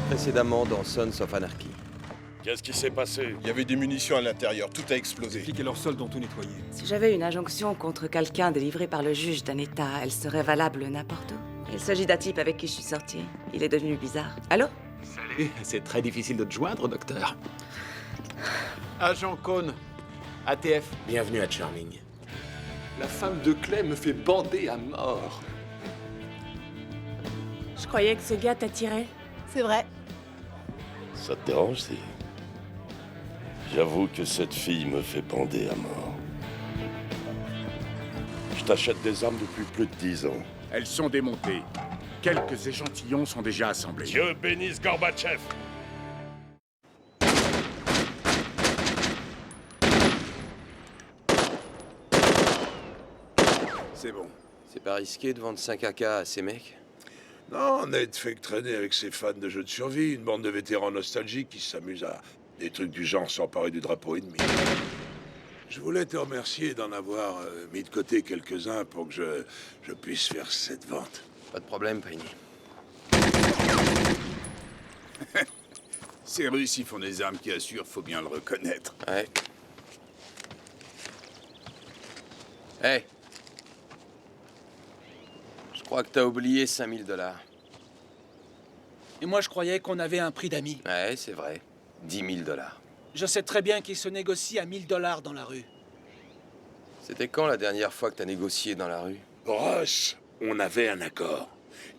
Précédemment dans Sons of Anarchy. Qu'est-ce qui s'est passé? Il y avait des munitions à l'intérieur, tout a explosé. Les flics et leurs soldats ont tout nettoyé. Si j'avais une injonction contre quelqu'un délivré par le juge d'un État, elle serait valable n'importe où. Il s'agit d'un type avec qui je suis sortie. Il est devenu bizarre. Allô? Salut, c'est très difficile de te joindre, docteur. Agent Cohn, ATF. Bienvenue à Charming. La femme de Clay me fait bander à mort. Je croyais que ce gars t'attirait. C'est vrai. Ça te dérange, si? J'avoue que cette fille me fait bander à mort. Je t'achète des armes depuis plus de 10 ans. Elles sont démontées. Quelques échantillons sont déjà assemblés. Dieu bénisse Gorbatchev! C'est bon. C'est pas risqué de vendre 5 AK à ces mecs? Non, Ned fait que traîner avec ses fans de jeux de survie, une bande de vétérans nostalgiques qui s'amusent à des trucs du genre s'emparer du drapeau ennemi. Je voulais te remercier d'en avoir mis de côté quelques-uns pour que je puisse faire cette vente. Pas de problème, Payne. Ces Russes, ils font des armes qui assurent, faut bien le reconnaître. Ouais. Hey! Je crois que t'as oublié 5000 $. Et moi, je croyais qu'on avait un prix d'amis. Ouais, c'est vrai. 10 000 $. Je sais très bien qu'il se négocie à 1000 $ dans la rue. C'était quand la dernière fois que t'as négocié dans la rue? Ross, on avait un accord.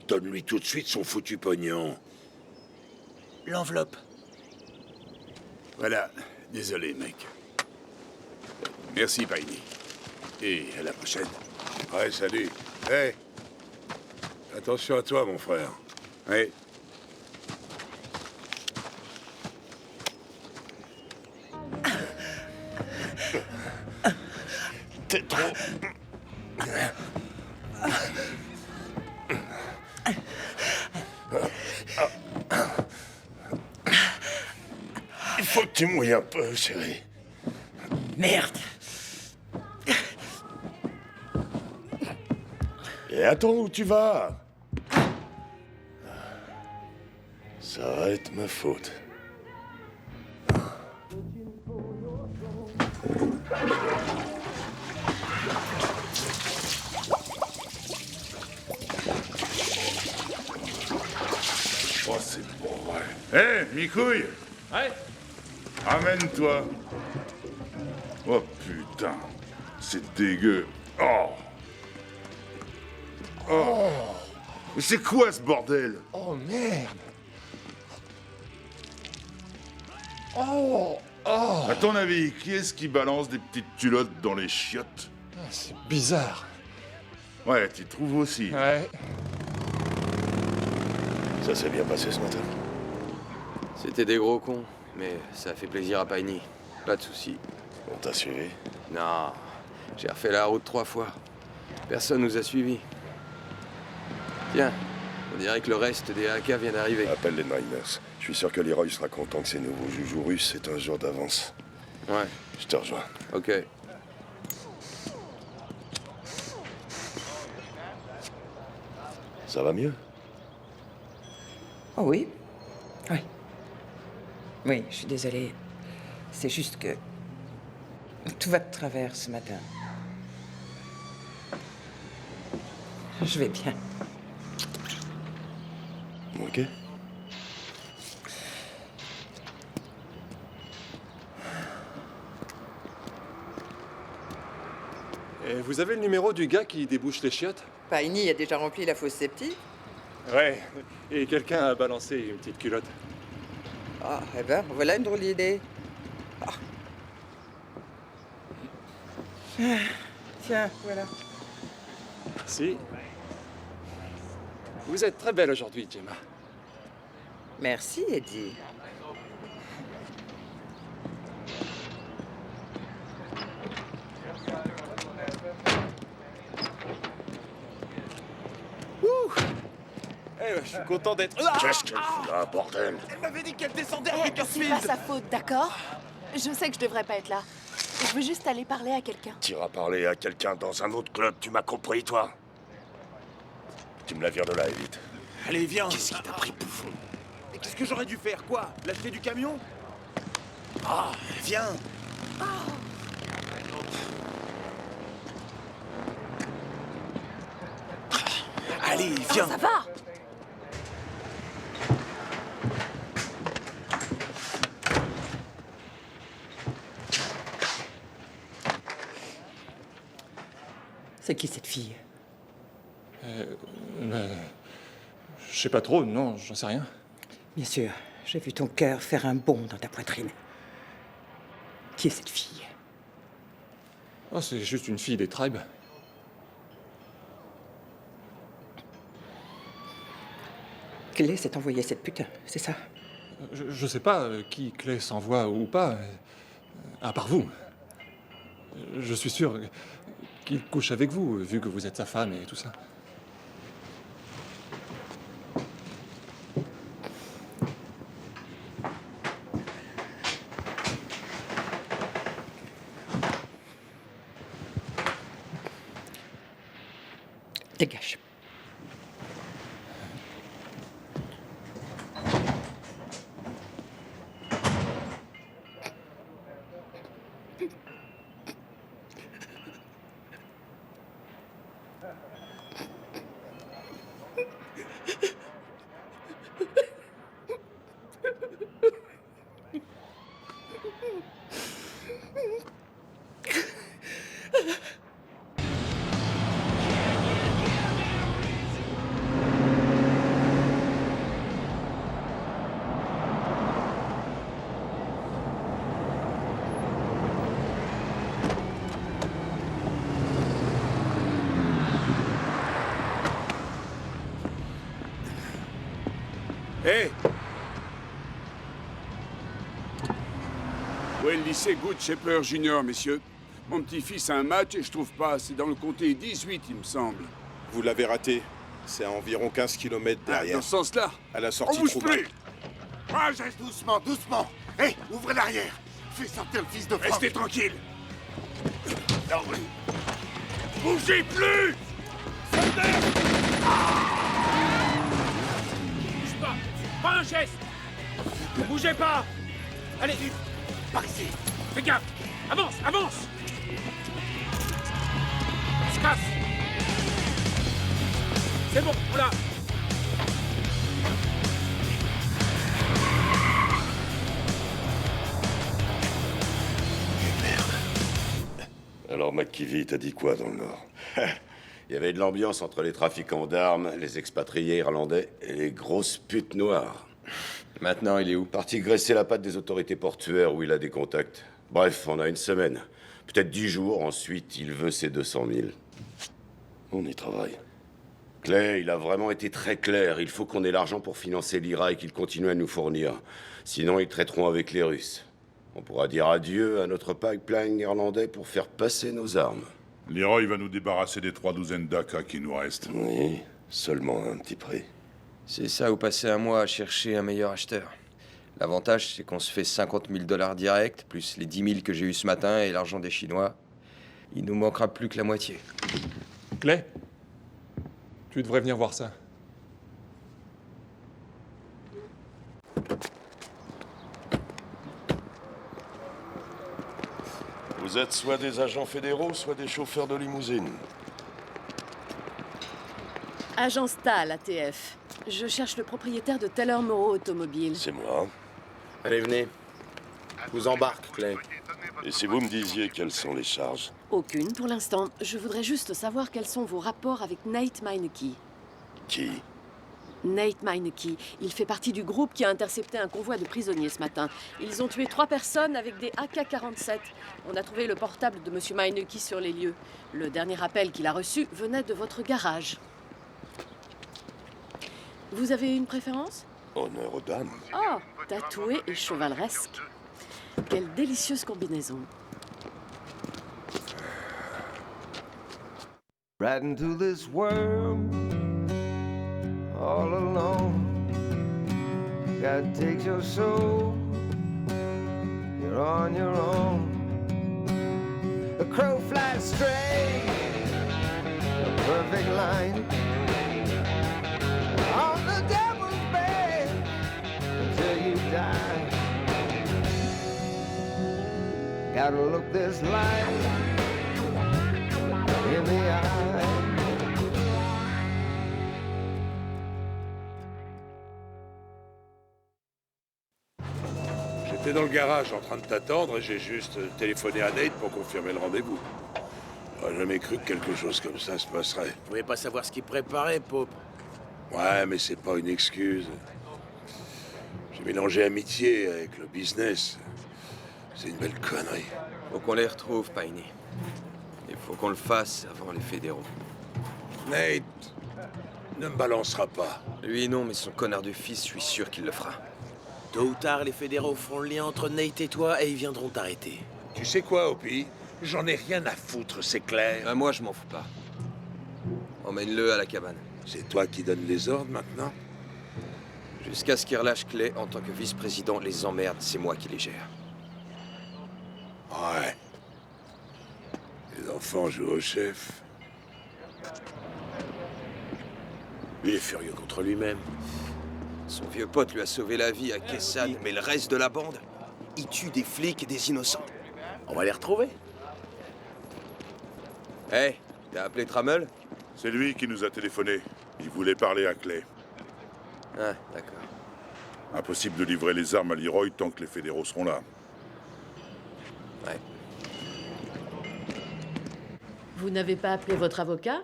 Donne-lui tout de suite son foutu pognon. L'enveloppe. Voilà, désolé, mec. Merci, Paini. Et à la prochaine. Ouais, salut. Hey! Attention à toi, mon frère. Ouais. T'es trop... Il faut que tu mouilles un peu, chérie. Merde! Et attends, où tu vas? Ça va être ma faute. Oh, c'est bon, ouais. Hé, Micouille! Ouais? Ramène-toi. Oh, putain. C'est dégueu. Oh! Oh! Mais c'est quoi, ce bordel? Oh merde. Oh, oh. À ton avis, qui est-ce qui balance des petites culottes dans les chiottes? Ah, c'est bizarre. Ouais, tu trouves aussi. Ouais. Ça s'est bien passé ce matin. C'était des gros cons, mais ça a fait plaisir à Payne. Pas de soucis. On t'a suivi? Non, j'ai refait la route 3 fois. Personne nous a suivis. Tiens, on dirait que le reste des AK vient d'arriver. Appelle les Niners. Je suis sûr que Leroy sera content que ces nouveaux joujoux russes aient un jour d'avance. Ouais, Je te rejoins. ok. Ça va mieux? Oh oui. Oui. Oui, je suis désolée. C'est juste que... tout va de travers ce matin. Je vais bien. Ok. Et vous avez le numéro du gars qui débouche les chiottes? Paini a déjà rempli la fosse septique. Ouais. Et quelqu'un a balancé une petite culotte. Ah, eh ben, voilà une drôle d'idée. Ah. Tiens, voilà. Si. Vous êtes très belle aujourd'hui, Gemma. Merci, Eddie. Je suis content d'être... Qu'est-ce qu'elle fout là, bordel? Elle m'avait dit qu'elle descendait Eh, avec c'est Garfield. pas sa faute, d'accord? Je sais que je devrais pas être là. Je veux juste aller parler à quelqu'un. T'iras parler à quelqu'un dans un autre club, tu m'as compris, toi? Tu me la vires de là, et vite. Allez, viens. Qu'est-ce qui t'a pris, bouffon? Mais qu'est-ce que j'aurais dû faire? Quoi? Lâcher du camion? Ah, viens. Allez, viens. Ça va? C'est qui cette fille? Je sais pas trop, non, j'en sais rien. Bien sûr, j'ai vu ton cœur faire un bond dans ta poitrine. Qui est cette fille? Oh, c'est juste une fille des tribes. Clay s'est envoyé cette putain, c'est ça? Je sais pas qui Clay s'envoie ou pas, à part vous. Je suis sûr qu'il couche avec vous, vu que vous êtes sa femme et tout ça. Dégage. Hé! Où est le lycée Good Shepherd Junior, messieurs? Mon petit-fils a un match et je trouve pas. C'est dans le comté 18, il me semble. Vous l'avez raté. C'est à environ 15 km Ah, derrière. dans ce sens-là? À la sortie On bouge Troubac. plus! Ah, geste doucement, doucement. Hé, ouvrez l'arrière. Fais sortir le fils de Franck. Restez tranquille! Bougez plus! Bouge pas. Pas un geste. Ne bougez pas. Allez, Par ici. fais gaffe. Avance, avance. On se casse. C'est bon, on l'a. Alors McKeevy t'a dit quoi dans le Nord? Il y avait de l'ambiance entre les trafiquants d'armes, les expatriés irlandais et les grosses putes noires. Maintenant, il est où? Parti graisser la patte des autorités portuaires où il a des contacts. Bref, on a une semaine. Peut-être 10 jours, ensuite il veut ses 200 000. On y travaille. Clay, il a vraiment été très clair. Il faut qu'on ait l'argent pour financer l'IRA et qu'il continue à nous fournir. Sinon, ils traiteront avec les Russes. On pourra dire adieu à notre pipeline irlandais pour faire passer nos armes. Leroy va nous débarrasser des 3 douzaines d'AK qui nous restent. Oui, seulement à un petit prix. C'est ça ou passer un mois à chercher un meilleur acheteur. L'avantage, c'est qu'on se fait 50 000 $ direct, plus les 10 000 que j'ai eu ce matin et l'argent des Chinois. Il nous manquera plus que la moitié. Clay, tu devrais venir voir ça. Vous êtes soit des agents fédéraux, soit des chauffeurs de limousine. Agence Stahl, ATF. Je cherche le propriétaire de Taylor Moreau Automobile. C'est moi. Allez, venez. Je vous embarque, Clay. Et si vous me disiez quelles sont les charges? Aucune pour l'instant. Je voudrais juste savoir quels sont vos rapports avec Nate Meineke. Qui? Nate Meineke. Il fait partie du groupe qui a intercepté un convoi de prisonniers ce matin. Ils ont tué 3 personnes avec des AK-47. On a trouvé le portable de Monsieur Meineke sur les lieux. Le dernier appel qu'il a reçu venait de votre garage. Vous avez une préférence? Honneur aux dames. Oh, tatoué et chevaleresque. Quelle délicieuse combinaison. Right into this world, all alone. God takes your soul, you're on your own. A crow flies straight, a perfect line. On the devil's bed, die. Gotta look this life in the eye. J'étais dans le garage en train de t'attendre et j'ai juste téléphoné à Nate pour confirmer le rendez-vous. J'aurais jamais cru que quelque chose comme ça se passerait. Vous pouvez pas savoir ce qu'il préparait, Pope. Ouais, mais c'est pas une excuse. J'ai mélangé amitié avec le business. C'est une belle connerie. Faut qu'on les retrouve, Piney. Il faut qu'on le fasse avant les fédéraux. Nate ne me balancera pas. Lui, non, mais son connard de fils, je suis sûr qu'il le fera. Tôt ou tard, les fédéraux feront le lien entre Nate et toi et ils viendront t'arrêter. Tu sais quoi, Opie? J'en ai rien à foutre, c'est clair. Ben, moi, je m'en fous pas. Emmène-le à la cabane. C'est toi qui donnes les ordres maintenant? Jusqu'à ce qu'il relâche Clay, en tant que vice-président, les emmerdes, c'est moi qui les gère. Ouais. Les enfants jouent au chef. Il est furieux contre lui-même. Son vieux pote lui a sauvé la vie à Kessan, mais le reste de la bande, il tue des flics et des innocents. On va les retrouver. Hé, t'as appelé Trammell? C'est lui qui nous a téléphoné. Il voulait parler à Clay. Ah, d'accord. Impossible de livrer les armes à Leroy tant que les fédéraux seront là. Ouais. Vous n'avez pas appelé votre avocat?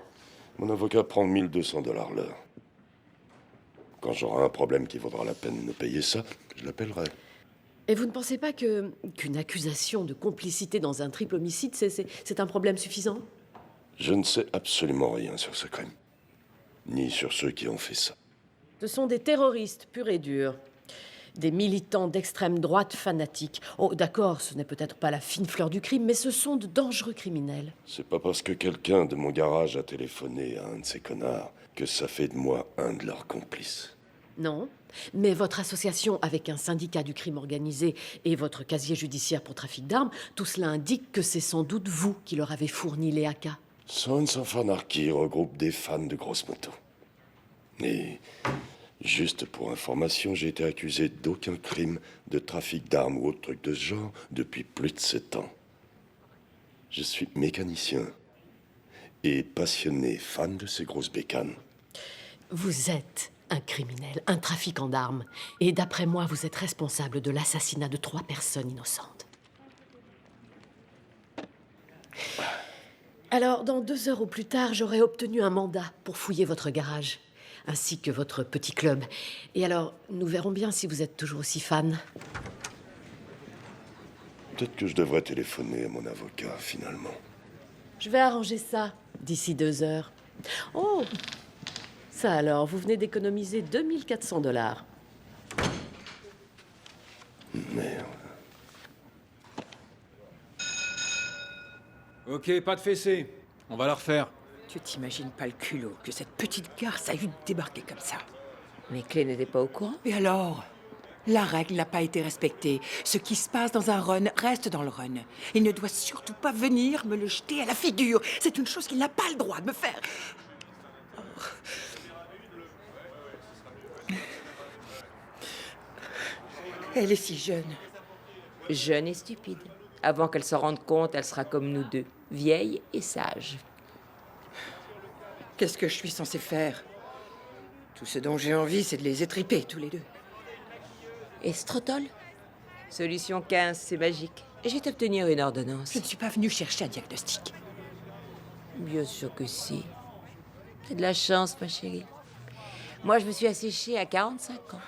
Mon avocat prend 1200 $ l'heure. Quand j'aurai un problème qui vaudra la peine de payer ça, je l'appellerai. Et vous ne pensez pas qu'une accusation de complicité dans un triple homicide, c'est un problème suffisant? Je ne sais absolument rien sur ce crime. Ni sur ceux qui ont fait ça. Ce sont des terroristes purs et durs. Des militants d'extrême droite fanatiques. Oh, d'accord, ce n'est peut-être pas la fine fleur du crime, mais ce sont de dangereux criminels. C'est pas parce que quelqu'un de mon garage a téléphoné à un de ces connards que ça fait de moi un de leurs complices. Non, mais votre association avec un syndicat du crime organisé et votre casier judiciaire pour trafic d'armes, tout cela indique que c'est sans doute vous qui leur avez fourni les AK. Sons of Anarchy regroupe des fans de grosses motos. Et juste pour information, j'ai été accusé d'aucun crime de trafic d'armes ou autre truc de ce genre depuis plus de 7 ans. Je suis mécanicien et passionné fan de ces grosses bécanes. Vous êtes un criminel, un trafiquant d'armes. Et d'après moi, vous êtes responsable de l'assassinat de 3 personnes innocentes. Alors, dans 2 heures au plus tard, j'aurai obtenu un mandat pour fouiller votre garage, ainsi que votre petit club. Et alors, nous verrons bien si vous êtes toujours aussi fan. Peut-être que je devrais téléphoner à mon avocat, finalement. Je vais arranger ça d'ici 2 heures. Oh! Ça alors, vous venez d'économiser 2400 $. Merde. Ok, pas de fessée. On va la refaire. Tu t'imagines pas le culot que cette petite garce a eu de débarquer comme ça. Mais Clay n'était pas au courant. Et alors? La règle n'a pas été respectée. Ce qui se passe dans un run reste dans le run. Il ne doit surtout pas venir me le jeter à la figure. C'est une chose qu'il n'a pas le droit de me faire. Elle est si jeune. Jeune et stupide. Avant qu'elle s'en rende compte, elle sera comme nous deux, vieille et sage. Qu'est-ce que je suis censée faire? Tout ce dont j'ai envie, c'est de les étriper, tous les deux. Estrotol? Solution 15, c'est magique. Je vais t'obtenir une ordonnance. Je ne suis pas venue chercher un diagnostic. Bien sûr que si. T'as de la chance, ma chérie. Moi, je me suis asséchée à 45 ans.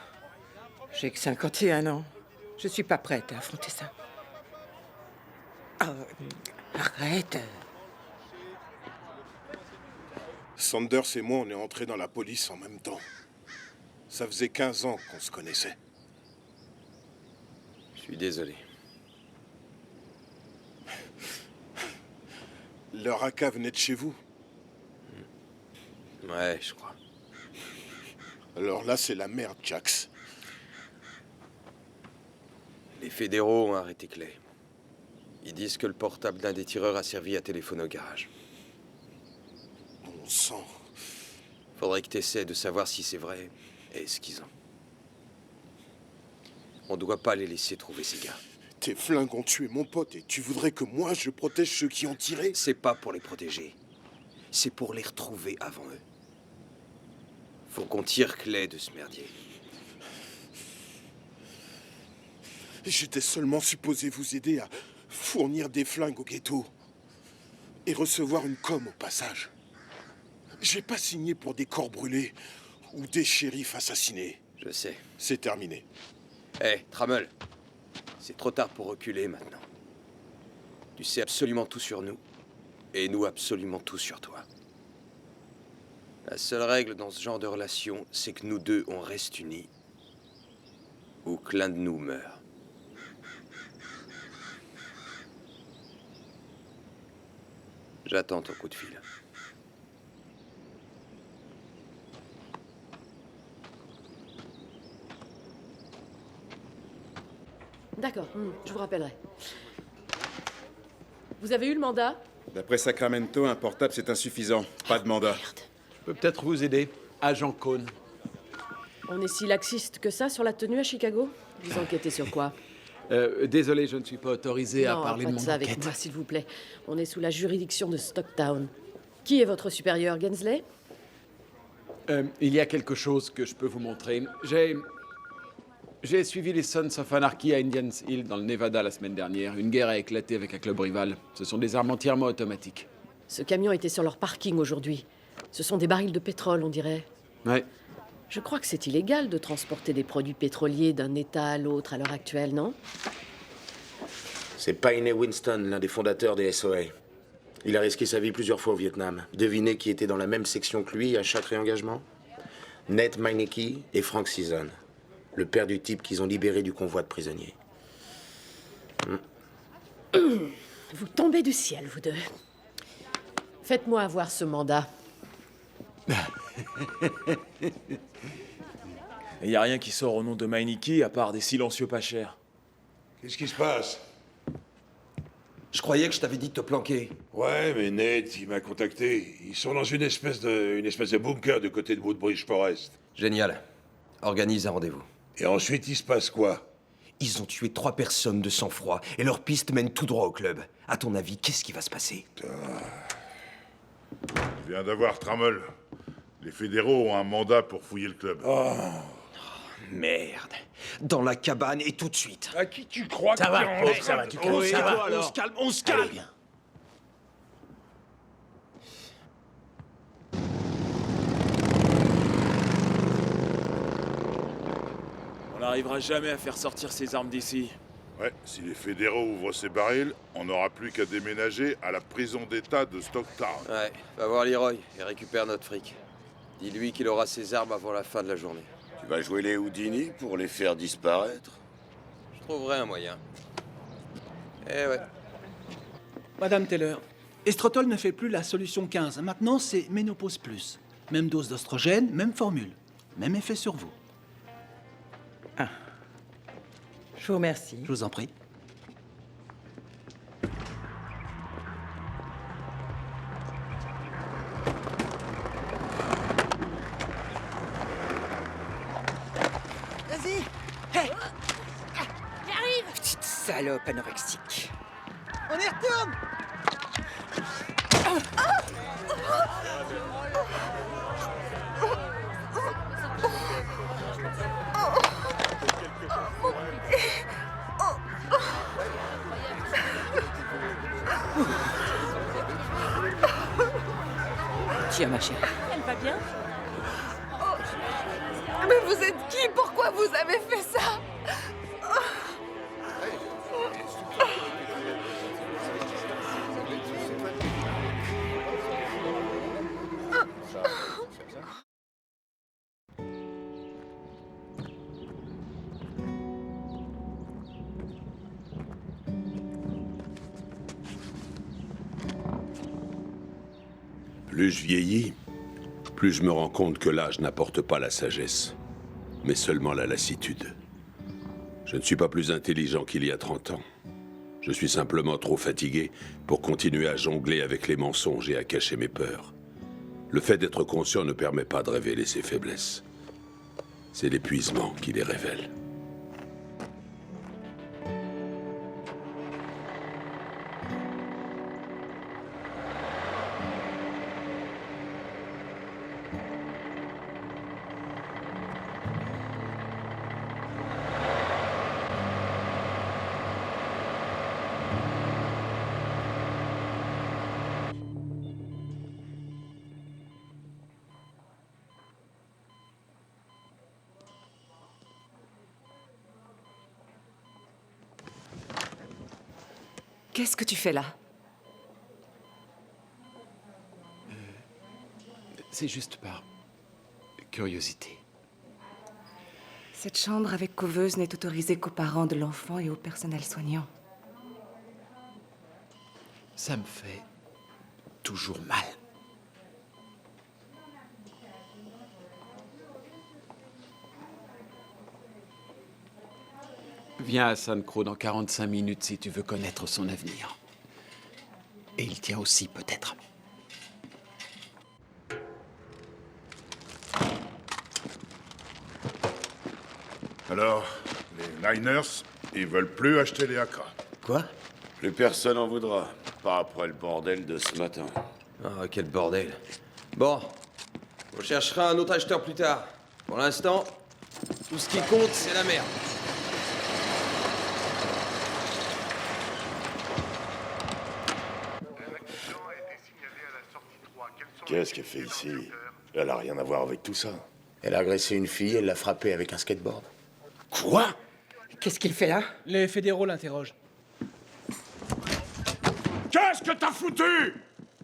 J'ai que 51 ans. Je suis pas prête à affronter ça. Arrête. Sanders et moi, on est entrés dans la police en même temps. Ça faisait 15 ans qu'on se connaissait. Je suis désolé. Leur AK venait de chez vous. Ouais, je crois. Alors là, c'est la merde, Jax. Les fédéraux ont arrêté Clay. Ils disent que le portable d'un des tireurs a servi à téléphoner au garage. Bon sang. Faudrait que t'essaies de savoir si c'est vrai et ce qu'ils ont. On doit pas les laisser trouver ces gars. Tes flingues ont tué mon pote et tu voudrais que moi je protège ceux qui ont tiré? C'est pas pour les protéger. C'est pour les retrouver avant eux. Faut qu'on tire Clay de ce merdier. J'étais seulement supposé vous aider à fournir des flingues au ghetto. Et recevoir une com au passage. J'ai pas signé pour des corps brûlés ou des shérifs assassinés. Je sais. C'est terminé. Hé, Trammell. C'est trop tard pour reculer maintenant. Tu sais absolument tout sur nous. Et nous absolument tout sur toi. La seule règle dans ce genre de relation, c'est que nous deux, on reste unis. Ou que l'un de nous meurt. J'attends ton coup de fil. D'accord, je vous rappellerai. Vous avez eu le mandat? D'après Sacramento, un portable, c'est insuffisant. Pas de mandat. Je peux peut-être vous aider, agent Cohn. On est si laxiste que ça sur la tenue à Chicago? Vous enquêtez sur quoi? Désolé, je ne suis pas autorisé à parler de pas mon ça avec enquête. moi, s'il vous plaît. On est sous la juridiction de Stocktown. Qui est votre supérieur, Gensley? Il y a quelque chose que je peux vous montrer. J'ai suivi les Sons of Anarchy à Indians Hill, dans le Nevada, la semaine dernière. Une guerre a éclaté avec un club rival. Ce sont des armes entièrement automatiques. Ce camion était sur leur parking aujourd'hui. Ce sont des barils de pétrole, on dirait. Ouais. Je crois que c'est illégal de transporter des produits pétroliers d'un État à l'autre à l'heure actuelle, non? C'est Paine Winston, l'un des fondateurs des SOA. Il a risqué sa vie plusieurs fois au Vietnam. Devinez qui était dans la même section que lui à chaque réengagement? Nate Meineke et Frank Season, le père du type qu'ils ont libéré du convoi de prisonniers. Vous tombez du ciel, vous deux. Faites-moi avoir ce mandat. Il n'y a rien qui sort au nom de Meineke à part des silencieux pas chers. Qu'est-ce qui se passe? Je croyais que je t'avais dit de te planquer. Ouais, mais Nate, il m'a contacté. Ils sont dans une espèce de bunker du côté de Woodbridge Forest. Génial. Organise un rendez-vous. Et ensuite, il se passe quoi? Ils ont tué 3 personnes de sang-froid et leur piste mène tout droit au club. À ton avis, qu'est-ce qui va se passer? Je viens d'avoir Trammell. Les fédéraux ont un mandat pour fouiller le club. Oh, merde. Dans la cabane et tout de suite. À qui tu crois Ça que va, t'es en pauvre, train ça va, de- tu calmes, ça va, on se calme, on se calme. On n'arrivera jamais à faire sortir ces armes d'ici. Ouais, si les fédéraux ouvrent ces barils, on n'aura plus qu'à déménager à la prison d'État de Stocktown. Ouais, va voir Leroy et récupère notre fric. Dis-lui qu'il aura ses armes avant la fin de la journée. Tu vas jouer les Houdini pour les faire disparaître? Je trouverai un moyen. Eh ouais. Madame Taylor, Estrotol ne fait plus la solution 15. Maintenant, c'est Ménopause Plus. Même dose d'ostrogène, même formule. Même effet sur vous. Je vous remercie. Je vous en prie. Vas-y. Hey. J'arrive. Petite salope anorexique. On y retourne. Tiens, ma chérie. Elle va bien? Mais vous êtes qui? Pourquoi vous avez fait ça? Plus je vieillis, plus je me rends compte que l'âge n'apporte pas la sagesse, mais seulement la lassitude. Je ne suis pas plus intelligent qu'il y a 30 ans. Je suis simplement trop fatigué pour continuer à jongler avec les mensonges et à cacher mes peurs. Le fait d'être conscient ne permet pas de révéler ses faiblesses. C'est l'épuisement qui les révèle. Qu'est-ce que tu fais là? C'est juste par curiosité. Cette chambre avec couveuse n'est autorisée qu'aux parents de l'enfant et au personnel soignant. Ça me fait toujours mal. Viens à Sun Crow dans 45 minutes si tu veux connaître son avenir. Et il tient aussi, peut-être. Alors, les Niners, ils veulent plus acheter les AK. Quoi? Plus personne en voudra. Pas après le bordel de ce matin. Ah, quel bordel. Bon, on cherchera un autre acheteur plus tard. Pour l'instant, tout ce qui compte, c'est la merde. Qu'est-ce qu'elle fait ici? Elle a rien à voir avec tout ça. Elle a agressé une fille, elle l'a frappée avec un skateboard. Quoi? Qu'est-ce qu'il fait là? Les fédéraux l'interrogent. Qu'est-ce que t'as foutu?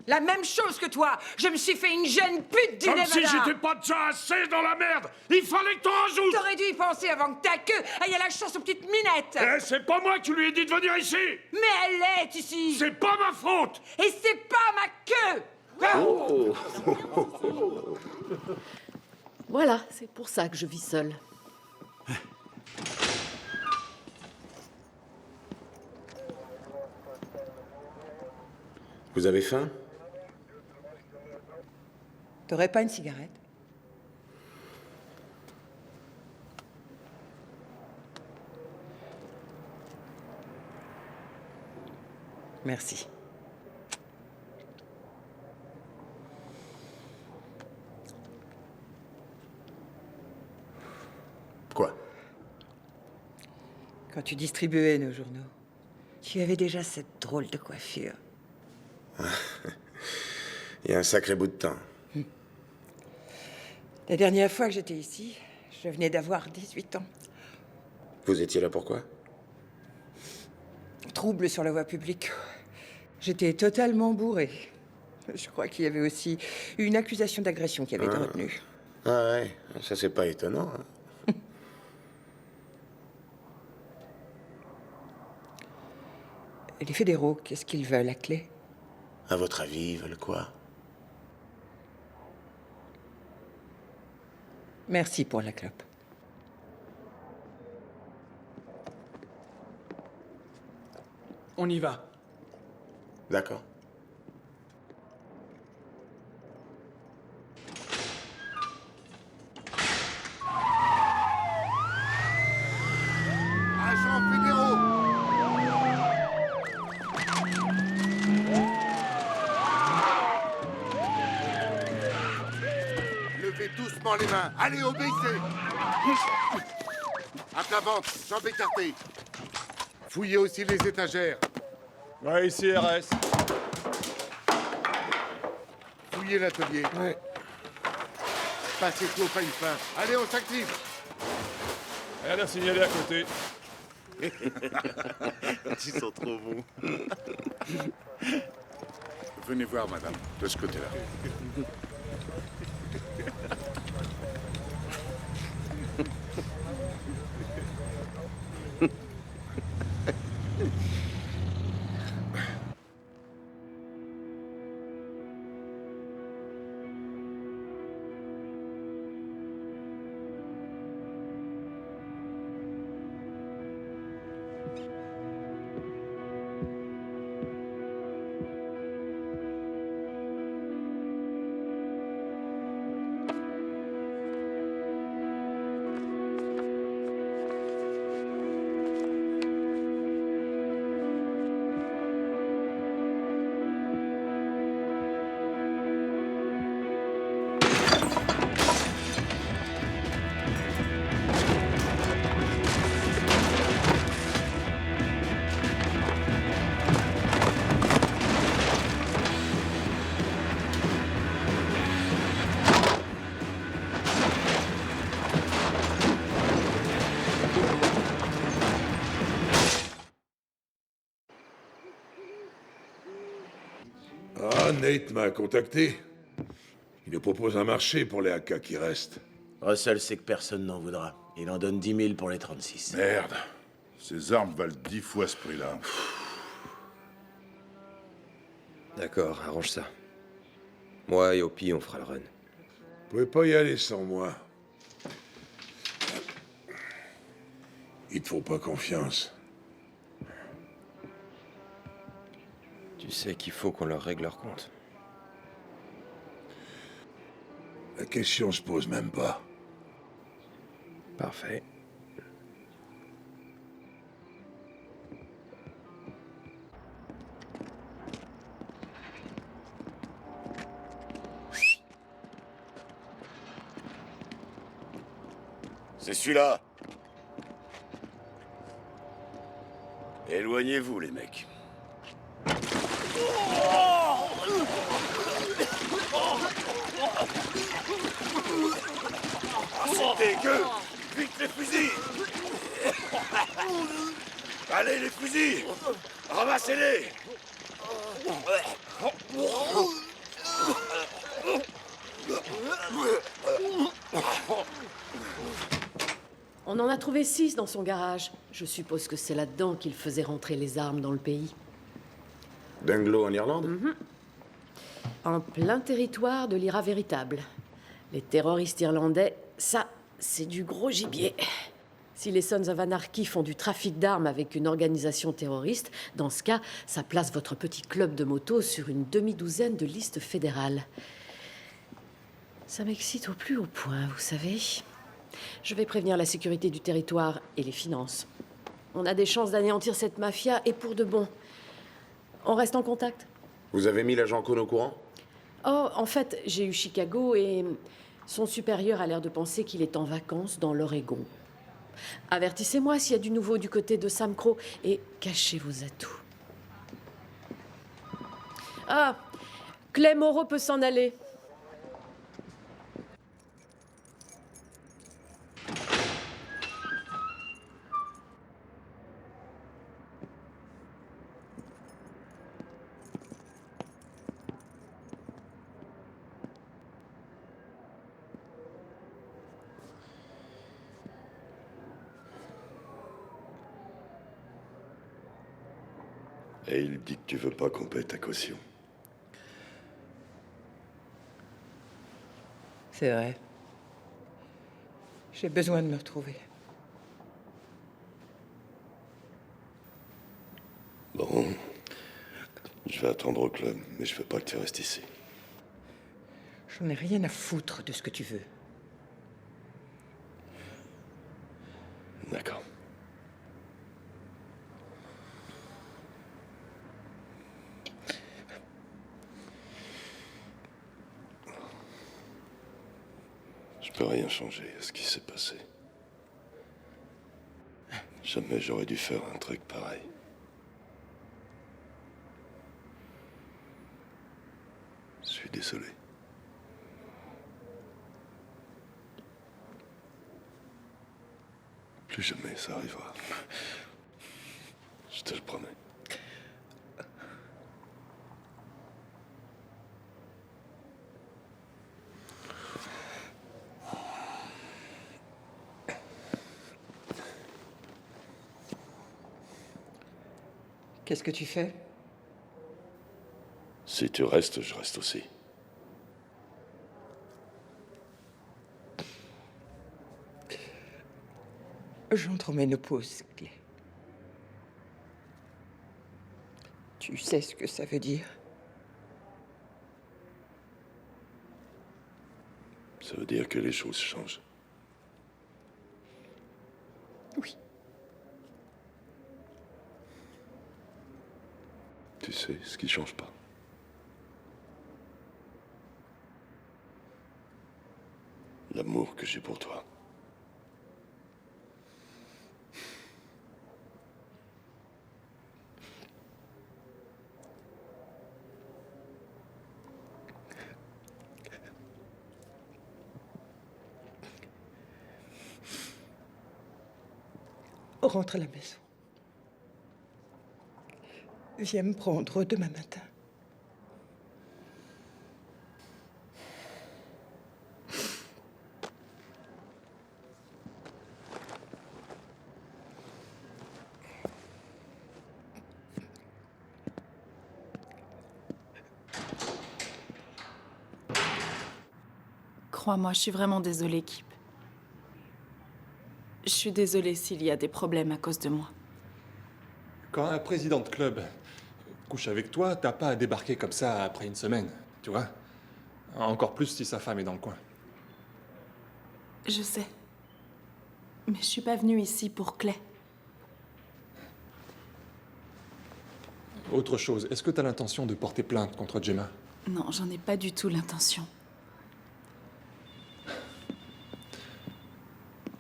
La même chose que toi. Je me suis fait une jeune pute du Comme Nevada. si j'étais pas déjà assez dans la merde. Il fallait que t'en rajoutes. T'aurais dû y penser avant que ta queue aille à la chasse aux petites minettes. Eh, c'est pas moi qui lui ai dit de venir ici. Mais elle est ici. C'est pas ma faute. Et c'est pas ma queue. Oh. Voilà, c'est pour ça que je vis seule. Vous avez faim? T'aurais pas une cigarette? Merci. Quoi? Quand tu distribuais nos journaux, tu avais déjà cette drôle de coiffure. Il y a un sacré bout de temps. La dernière fois que j'étais ici, je venais d'avoir 18 ans. Vous étiez là pourquoi? Trouble sur la voie publique. J'étais totalement bourré. Je crois qu'il y avait aussi une accusation d'agression qui avait été retenue. Ah ouais, ça c'est pas étonnant. Hein. Et les fédéraux, qu'est-ce qu'ils veulent à clé? À votre avis, ils veulent quoi? Merci pour la clope. On y va. D'accord. Agents fédéraux! Levez doucement les mains. Allez, obéissez! À plat ventre, jambes écartées. Fouillez aussi les étagères. Ouais, ici RS. Fouillez l'atelier. Ouais. Passez tout au paille fin. Allez, on s'active. Rien à signaler à côté. Ils sont trop bons. Venez voir, madame, de ce côté-là. Nate m'a contacté. Il nous propose un marché pour les AK qui restent. Russell sait que personne n'en voudra. Il en donne 10 000 pour les 36. Merde. Ces armes valent 10 fois ce prix-là. D'accord, arrange ça. Moi et Opie, on fera le run. Vous pouvez pas y aller sans moi. Ils te font pas confiance. Tu sais qu'il faut qu'on leur règle leur compte. La question se pose même pas. Parfait. C'est celui-là. Éloignez-vous, les mecs. C'est dégueu! Vite les fusils! Allez, les fusils! Ramassez-les! On en a trouvé 6 dans son garage. Je suppose que c'est là-dedans qu'il faisait rentrer les armes dans le pays. Dunglo en Irlande? En plein territoire de l'IRA véritable. Les terroristes irlandais, ça, c'est du gros gibier. Si les Sons of Anarchy font du trafic d'armes avec une organisation terroriste, dans ce cas, ça place votre petit club de moto sur une demi-douzaine de listes fédérales. Ça m'excite au plus haut point, vous savez. Je vais prévenir la sécurité du territoire et les finances. On a des chances d'anéantir cette mafia, et pour de bon. On reste en contact. Vous avez mis l'agent Cohn au courant? Oh, en fait, j'ai eu Chicago et son supérieur a l'air de penser qu'il est en vacances dans l'Oregon. Avertissez-moi s'il y a du nouveau du côté de Sam Crow et cachez vos atouts. Ah, Clay Moreau peut s'en aller. Et il dit que tu veux pas qu'on paie ta caution. C'est vrai. J'ai besoin de me retrouver. Bon. Je vais attendre au club, mais je veux pas que tu restes ici. J'en ai rien à foutre de ce que tu veux. D'accord. Je peux rien changer à ce qui s'est passé. Jamais j'aurais dû faire un truc pareil. Je suis désolé. Plus jamais ça arrivera. Je te le promets. Qu'est-ce que tu fais? Si tu restes, je reste aussi. J'entre en ménopause, Clay. Tu sais ce que ça veut dire? Ça veut dire que les choses changent. Oui. Tu sais ce qui change pas. L'amour que j'ai pour toi. Rentre à la maison. Viens me prendre demain matin. Crois-moi, je suis vraiment désolée, Kip. Je suis désolée s'il y a des problèmes à cause de moi. Quand un président de club couche avec toi, t'as pas à débarquer comme ça après une semaine, tu vois? Encore plus si sa femme est dans le coin. Je sais. Mais je suis pas venue ici pour Clay. Autre chose, est-ce que t'as l'intention de porter plainte contre Gemma? Non, j'en ai pas du tout l'intention.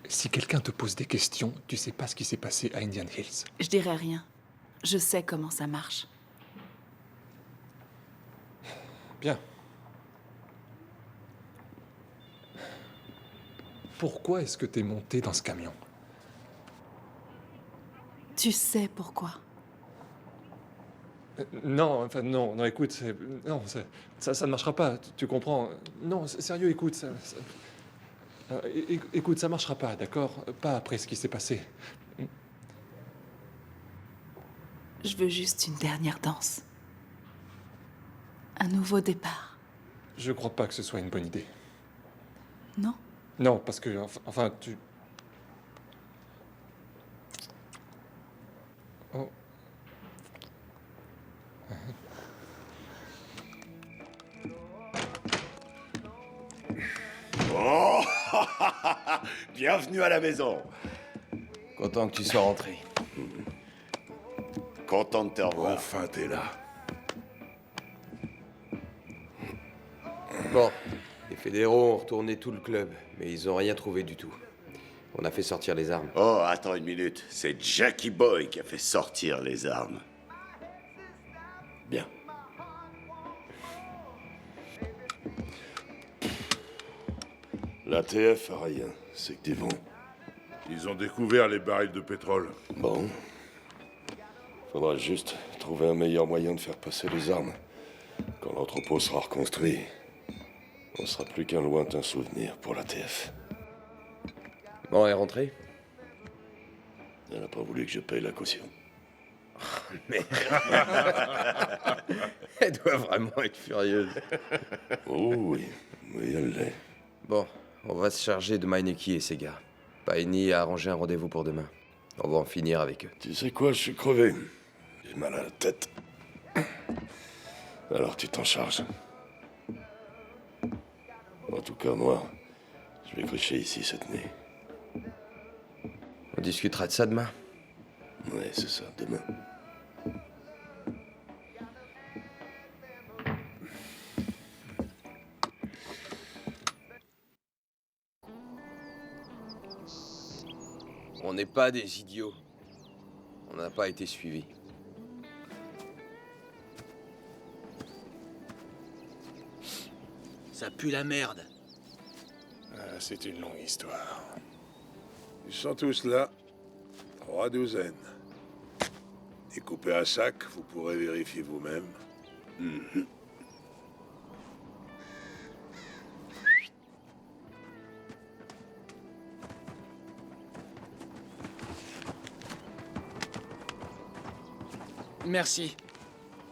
Si quelqu'un te pose des questions, tu sais pas ce qui s'est passé à Indian Hills. Je dirai rien. Je sais comment ça marche. Bien. Pourquoi est-ce que t'es monté dans ce camion? Tu sais pourquoi. Non, enfin non, écoute, non, ça ne marchera pas, tu comprends? Non, sérieux, écoute, écoute, ça marchera pas, d'accord? Pas après ce qui s'est passé. Je veux juste une dernière danse. Un nouveau départ. Je crois pas que ce soit une bonne idée. Non? Non, parce que, enfin, tu... Oh. Oh Bienvenue à la maison. Content que tu sois rentré. Content de te revoir. Enfin, t'es là. Bon, les fédéraux ont retourné tout le club, mais ils ont rien trouvé du tout. On a fait sortir les armes. Oh, attends une minute. C'est Jackie Boy qui a fait sortir les armes. Bien. L'ATF a rien. C'est que des vents. Ils ont découvert les barils de pétrole. Bon. Faudra juste trouver un meilleur moyen de faire passer les armes. Quand l'entrepôt sera reconstruit, on sera plus qu'un lointain souvenir pour l'ATF. Bon, elle est rentrée? Elle n'a pas voulu que je paye la caution. Mais... elle doit vraiment être furieuse. Oh oui, oui, elle l'est. Bon, on va se charger de Meineke et ses gars. Paini a arrangé un rendez-vous pour demain. On va en finir avec eux. Tu sais quoi, je suis crevé. J'ai mal à la tête. Alors tu t'en charges. En tout cas, moi, je vais coucher ici cette nuit. On discutera de ça demain? Ouais, c'est ça, demain. On n'est pas des idiots. On n'a pas été suivis. Ça pue la merde. C'est une longue histoire. Ils sont tous là. 3 douzaines. Découpés à sac, vous pourrez vérifier vous-même. Merci.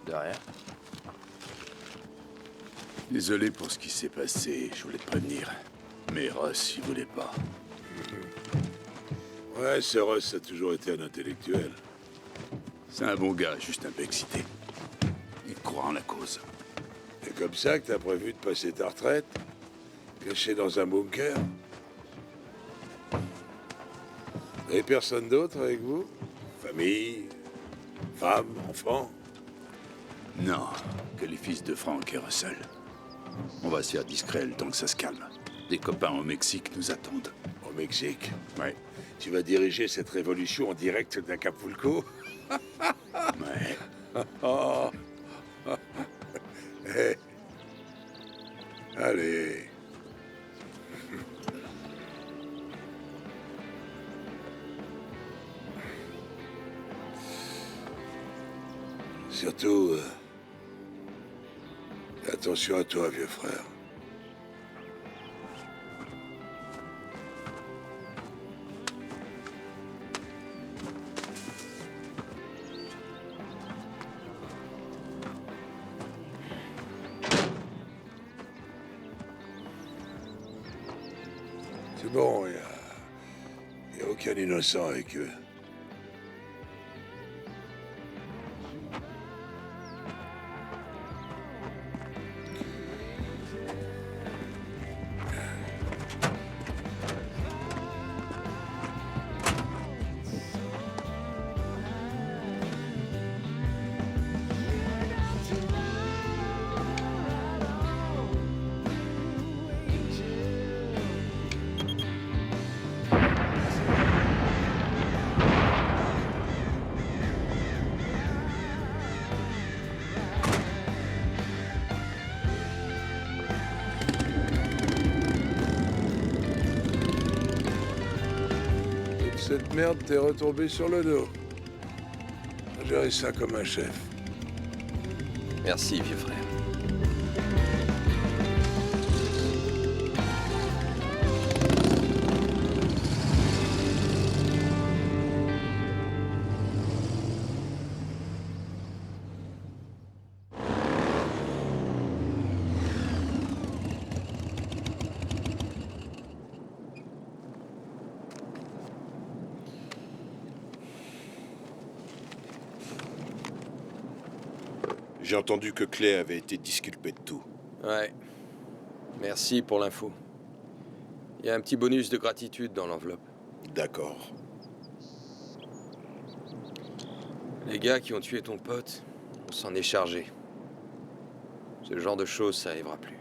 De rien. Désolé pour ce qui s'est passé, je voulais te prévenir. Mais Ross, il voulait pas. Ouais, ce Ross a toujours été un intellectuel. C'est un bon gars, juste un peu excité. Il croit en la cause. C'est comme ça que t'as prévu de passer ta retraite? Caché dans un bunker? Et personne d'autre avec vous? Famille? Femme? Enfant? Non, que les fils de Frank et Russell. On va se faire discret le temps que ça se calme. Des copains au Mexique nous attendent. Au Mexique? Ouais. Tu vas diriger cette révolution en direct d'Acapulco? Ouais. Oh. Hey. Allez. Surtout, attention à toi, vieux frère. C'est bon, y a aucun innocent avec eux. Cette merde t'est retombée sur le dos. Gérer ça comme un chef. Merci, vieux frère. J'ai entendu que Clay avait été disculpé de tout. Ouais. Merci pour l'info. Il y a un petit bonus de gratitude dans l'enveloppe. D'accord. Les gars qui ont tué ton pote, on s'en est chargé. Ce genre de choses, ça arrivera plus.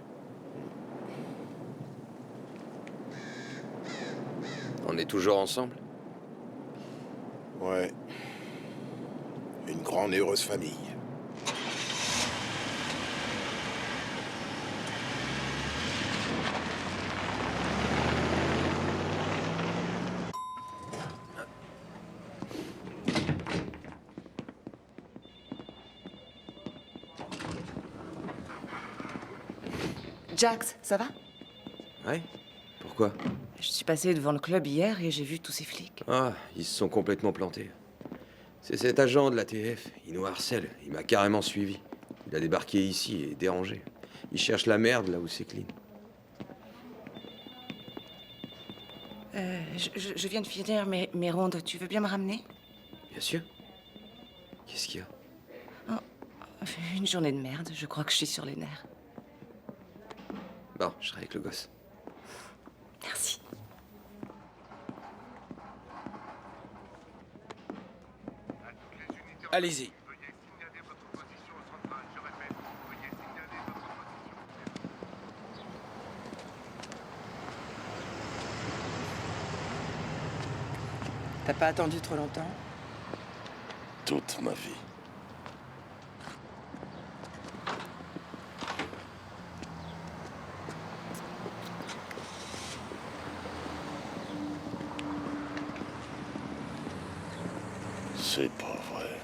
On est toujours ensemble? Ouais. Une grande et heureuse famille. Jax, ça va? Ouais? Pourquoi? Je suis passé devant le club hier et j'ai vu tous ces flics. Ah, ils se sont complètement plantés. C'est cet agent de la TF, il nous harcèle, il m'a carrément suivi. Il a débarqué ici et dérangé. Il cherche la merde là où c'est clean. Je viens de finir mes rondes, tu veux bien me ramener? Bien sûr. Qu'est-ce qu'il y a? Oh, une journée de merde, je crois que je suis sur les nerfs. Bon, je serai avec le gosse. Merci. Allez-y. T'as pas attendu trop longtemps? Toute ma vie. C'est pas vrai.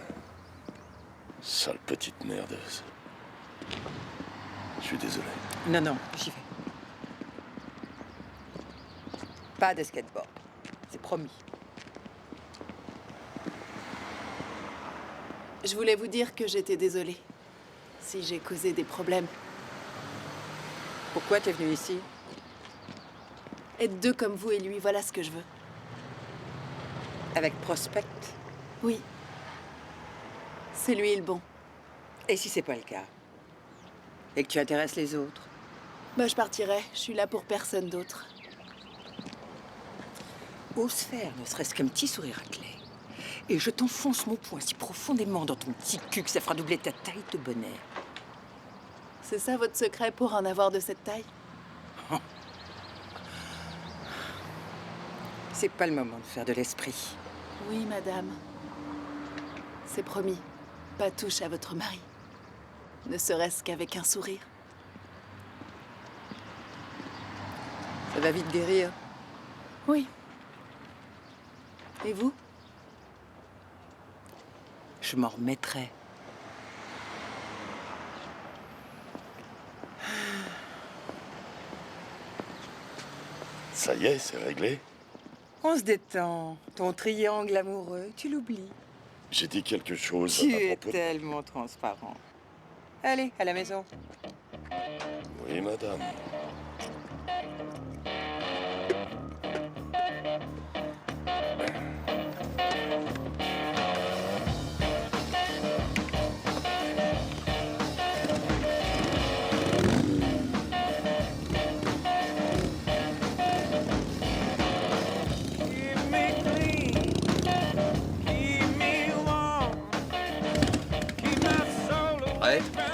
Sale petite merdeuse. Je suis désolé. Non, non, j'y vais. Pas de skateboard. C'est promis. Je voulais vous dire que j'étais désolée. Si j'ai causé des problèmes. Pourquoi t'es venu ici? Être deux comme vous et lui, voilà ce que je veux. Avec Prospect? Oui. C'est lui le bon. Et si c'est pas le cas? Et que tu intéresses les autres? Bah, je partirai. Je suis là pour personne d'autre. Ose faire, ne serait-ce qu'un petit sourire à Clay. Et je t'enfonce mon poing si profondément dans ton petit cul que ça fera doubler ta taille de bonheur. C'est ça votre secret pour en avoir de cette taille? Oh. C'est pas le moment de faire de l'esprit. Oui, madame. C'est promis. Pas touche à votre mari. Ne serait-ce qu'avec un sourire. Ça va vite guérir. Oui. Et vous? Je m'en remettrai. Ça y est, c'est réglé. On se détend. Ton triangle amoureux, tu l'oublies. J'ai dit quelque chose Tu à es propos... tellement transparent. Allez, à la maison. Oui, madame. Prêt?